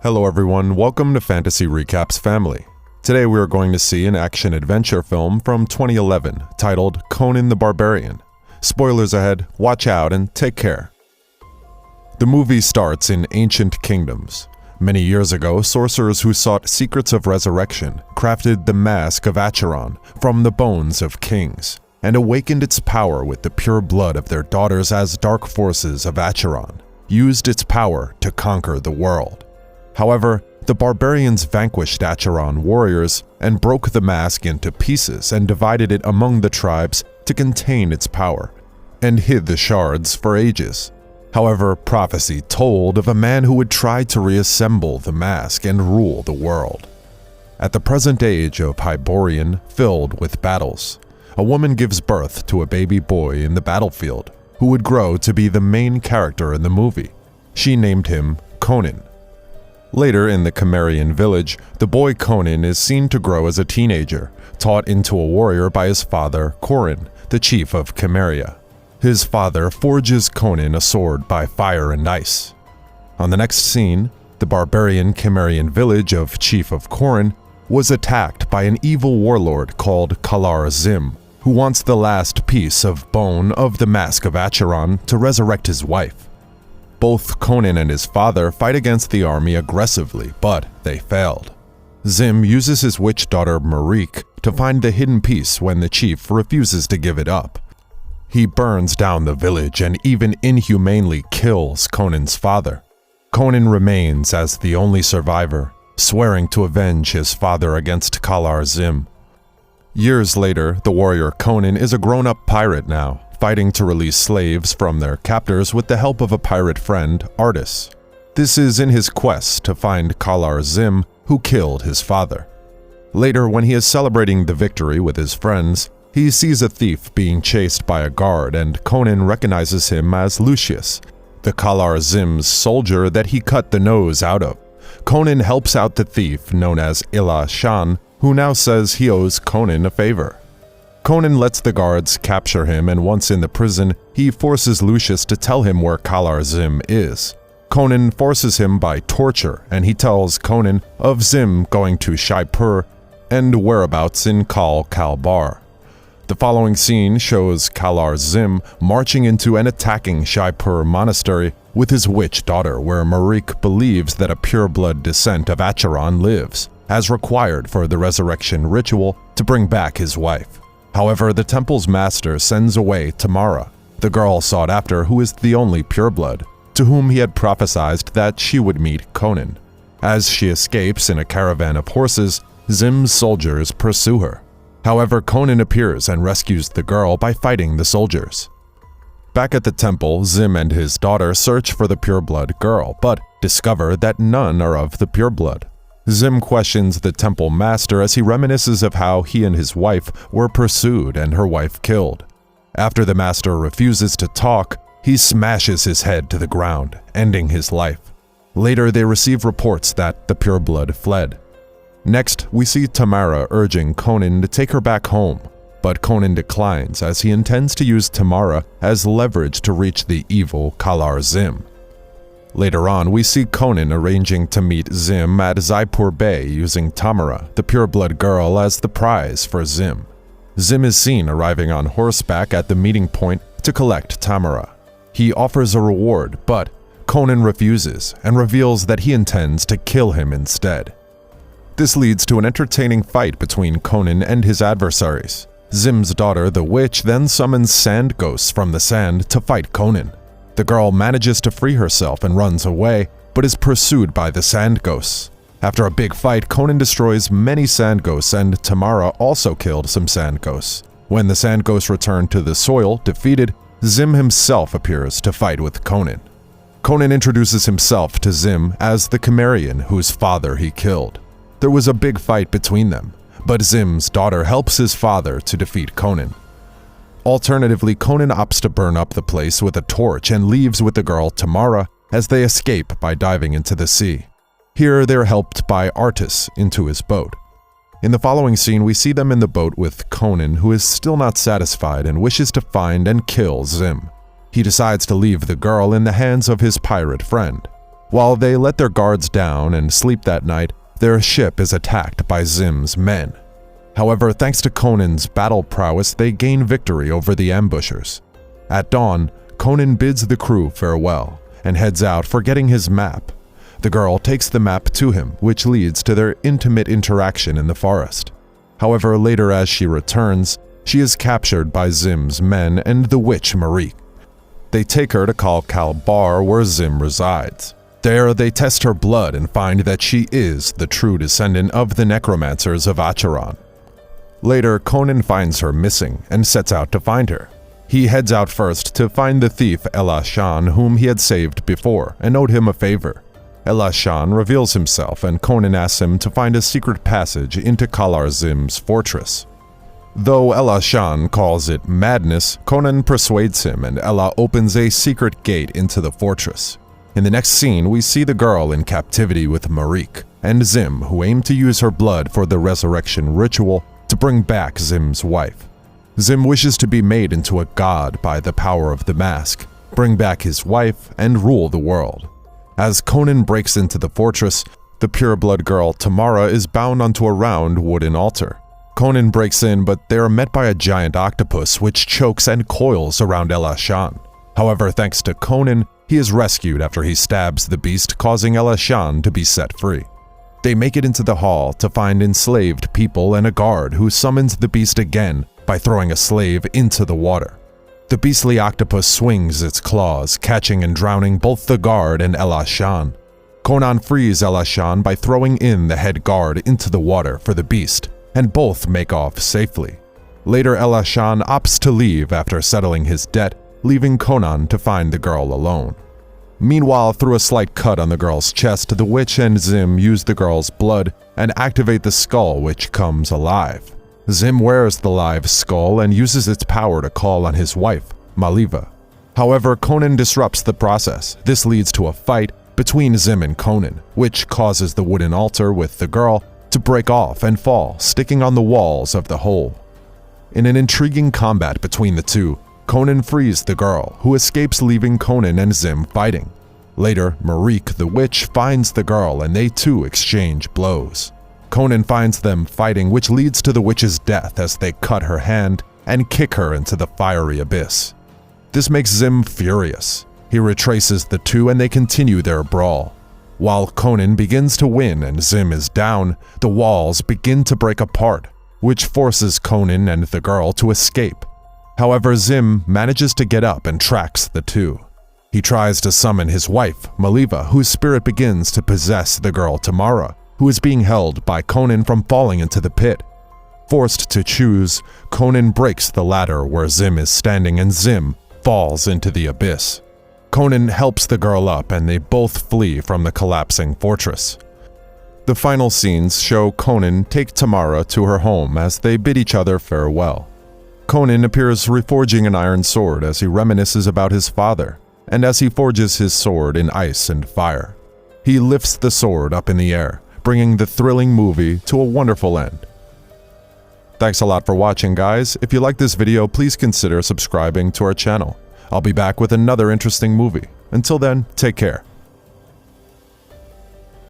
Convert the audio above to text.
Hello everyone, welcome to Fantasy Recaps family. Today we are going to see an action-adventure film from 2011 titled Conan the Barbarian. Spoilers ahead, watch out and take care. The movie starts in ancient kingdoms. Many years ago, sorcerers who sought secrets of resurrection crafted the Mask of Acheron from the bones of kings and awakened its power with the pure blood of their daughters as dark forces of Acheron used its power to conquer the world. However, the barbarians vanquished Acheron warriors and broke the mask into pieces and divided it among the tribes to contain its power, and hid the shards for ages. However, prophecy told of a man who would try to reassemble the mask and rule the world. At the present age of Hyborian, filled with battles, a woman gives birth to a baby boy in the battlefield who would grow to be the main character in the movie. She named him Conan. Later in the Cimmerian village, the boy Conan is seen to grow as a teenager, taught into a warrior by his father, Corin, the chief of Cimmeria. His father forges Conan a sword by fire and ice. On the next scene, the barbarian Cimmerian village of Chief of Corin was attacked by an evil warlord called Kalar Zim, who wants the last piece of bone of the Mask of Acheron to resurrect his wife. Both Conan and his father fight against the army aggressively, but they failed. Zim uses his witch daughter Marique to find the hidden piece when the chief refuses to give it up. He burns down the village and even inhumanely kills Conan's father. Conan remains as the only survivor, swearing to avenge his father against Kalar Zim. Years later, the warrior Conan is a grown-up pirate now, fighting to release slaves from their captors with the help of a pirate friend, Artis. This is in his quest to find Kalar Zim, who killed his father. Later, when he is celebrating the victory with his friends, he sees a thief being chased by a guard, and Conan recognizes him as Lucius, the Kalar Zim's soldier that he cut the nose out of. Conan helps out the thief known as Ila Shan, who now says he owes Conan a favor. Conan lets the guards capture him, and once in the prison, he forces Lucius to tell him where Kalar Zim is. Conan forces him by torture, and he tells Conan of Zim going to Shaipur and whereabouts in Kal Kalbar. The following scene shows Kalar Zim marching into and attacking Shaipur Monastery with his witch daughter, where Marique believes that a pure-blood descent of Acheron lives, as required for the resurrection ritual to bring back his wife. However, the temple's master sends away Tamara, the girl sought after who is the only pureblood, to whom he had prophesied that she would meet Conan. As she escapes in a caravan of horses, Zim's soldiers pursue her. However, Conan appears and rescues the girl by fighting the soldiers. Back at the temple, Zim and his daughter search for the pureblood girl, but discover that none are of the pureblood. Zim questions the temple master as he reminisces of how he and his wife were pursued and her wife killed. After the master refuses to talk, he smashes his head to the ground, ending his life. Later, they receive reports that the pureblood fled. Next, we see Tamara urging Conan to take her back home, but Conan declines as he intends to use Tamara as leverage to reach the evil Kalar Zim. Later on, we see Conan arranging to meet Zim at Zaipur Bay using Tamara, the pureblood girl, as the prize for Zim. Zim is seen arriving on horseback at the meeting point to collect Tamara. He offers a reward, but Conan refuses and reveals that he intends to kill him instead. This leads to an entertaining fight between Conan and his adversaries. Zim's daughter, the witch, then summons sand ghosts from the sand to fight Conan. The girl manages to free herself and runs away, but is pursued by the sand ghosts. After a big fight, Conan destroys many sand ghosts, and Tamara also killed some sand ghosts. When the sand ghosts return to the soil, defeated, Zim himself appears to fight with Conan. Conan introduces himself to Zim as the Cimmerian whose father he killed. There was a big fight between them, but Zim's daughter helps his father to defeat Conan. Alternatively, Conan opts to burn up the place with a torch and leaves with the girl Tamara as they escape by diving into the sea. Here, they're helped by Artis into his boat. In the following scene, we see them in the boat with Conan, who is still not satisfied and wishes to find and kill Zim. He decides to leave the girl in the hands of his pirate friend. While they let their guards down and sleep that night, their ship is attacked by Zim's men. However, thanks to Conan's battle prowess, they gain victory over the ambushers. At dawn, Conan bids the crew farewell and heads out, forgetting his map. The girl takes the map to him, which leads to their intimate interaction in the forest. However, later as she returns, she is captured by Zim's men and the witch Marique. They take her to Kal Bar, where Zim resides. There, they test her blood and find that she is the true descendant of the necromancers of Acheron. Later, Conan finds her missing and sets out to find her. He heads out first to find the thief Elashan, whom he had saved before and owed him a favor. Elashan reveals himself, and Conan asks him to find a secret passage into Kalar Zim's fortress. Though Elashan calls it madness, Conan persuades him, and Ella opens a secret gate into the fortress. In the next scene, we see the girl in captivity with Marique and Zim, who aim to use her blood for the resurrection ritual to bring back Zim's wife. Zim wishes to be made into a god by the power of the mask, bring back his wife, and rule the world. As Conan breaks into the fortress, the pureblood girl Tamara is bound onto a round wooden altar. Conan breaks in, but they are met by a giant octopus which chokes and coils around Elashan. However, thanks to Conan, he is rescued after he stabs the beast, causing Elashan to be set free. They make it into the hall to find enslaved people and a guard who summons the beast again by throwing a slave into the water. The beastly octopus swings its claws, catching and drowning both the guard and Elashan. Conan frees Elashan by throwing in the head guard into the water for the beast, and both make off safely. Later, Elashan opts to leave after settling his debt, leaving Conan to find the girl alone. Meanwhile, through a slight cut on the girl's chest, the witch and Zim use the girl's blood and activate the skull, which comes alive. Zim wears the live skull and uses its power to call on his wife, Maliva. However, Conan disrupts the process. This leads to a fight between Zim and Conan, which causes the wooden altar with the girl to break off and fall, sticking on the walls of the hole. In an intriguing combat between the two, Conan frees the girl, who escapes, leaving Conan and Zim fighting. Later, Marique the witch finds the girl and they too exchange blows. Conan finds them fighting, which leads to the witch's death as they cut her hand and kick her into the fiery abyss. This makes Zim furious. He retraces the two and they continue their brawl. While Conan begins to win and Zim is down, the walls begin to break apart, which forces Conan and the girl to escape. However, Zim manages to get up and tracks the two. He tries to summon his wife, Maliva, whose spirit begins to possess the girl Tamara, who is being held by Conan from falling into the pit. Forced to choose, Conan breaks the ladder where Zim is standing and Zim falls into the abyss. Conan helps the girl up and they both flee from the collapsing fortress. The final scenes show Conan take Tamara to her home as they bid each other farewell. Conan appears reforging an iron sword as he reminisces about his father, and as he forges his sword in ice and fire. He lifts the sword up in the air, bringing the thrilling movie to a wonderful end. Thanks a lot for watching, guys. If you like this video, please consider subscribing to our channel. I'll be back with another interesting movie. Until then, take care.